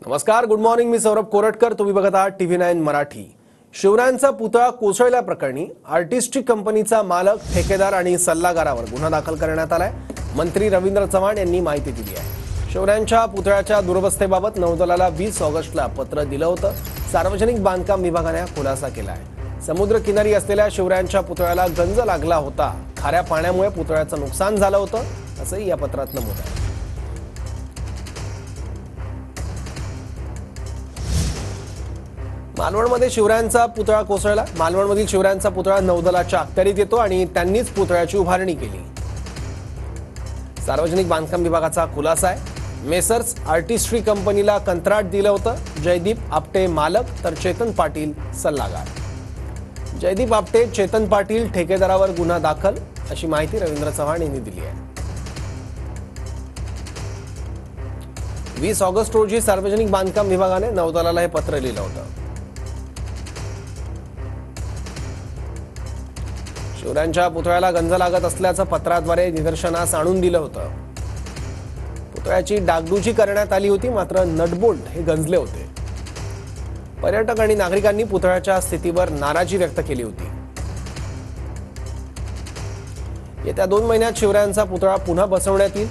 नमस्कार, good morning. मी सौरभ कोरटकर. तुम्ही बघत आहात TV9 मराठी. शिवरायांचा पुतळा कोसळल्याप्रकरणी आर्टिस्टिक कंपनीचा मालक, ठेकेदार आणि सल्लागारावर गुन्हा दाखल करण्यात आलाय. मंत्री रवींद्र चव्हाण यांनी माहिती दिली आहे. शिवरायांच्या पुतळ्याच्या दुरवस्थेबाबत नौदलाला 20 ऑगस्टला पत्र दिलं होतं. सार्वजनिक बांधकाम विभागाने खुलासा केला आहे. समुद्र किनारी असलेल्या शिवरायांच्या पुतळ्याला गंज लागला होता. खाऱ्या पाण्यामुळे पुतळ्याचं नुकसान झालं होतं, असंही या पत्रात नमूद आहे. मालवणमध्ये शिवरायांचा पुतळा कोसळला. मालवणमधील शिवरायांचा पुतळा नौदलाच्या अखत्यारीत येतो आणि त्यांनीच पुतळ्याची उभारणी केली. सार्वजनिक बांधकाम विभागाचा खुलासा आहे. मेसर्स आर्टिस्ट्री कंपनीला कंत्राट दिलं होतं. जयदीप आपटे मालक तर चेतन पाटील सल्लागार. जयदीप आपटे, चेतन पाटील ठेकेदारावर गुन्हा दाखल, अशी माहिती रवींद्र चव्हाण यांनी दिली आहे. 20 ऑगस्ट रोजी सार्वजनिक बांधकाम विभागाने नौदलाला हे पत्र लिहिलं होतं. शिवरायांच्या पुतळ्याला गंज लागत असल्याचं पत्राद्वारे निदर्शनास आणून दिलं होतं. पुतळ्याची डागडुजी करण्यात आली होती, मात्र नटबोल्ट हे गंजले होते. पर्यटक आणि नागरिकांनी पुतळ्याच्या स्थितीवर नाराजी व्यक्त केली होती. येत्या 2 महिन्यात शिवरायांचा पुतळा पुन्हा बसवण्यात येईल.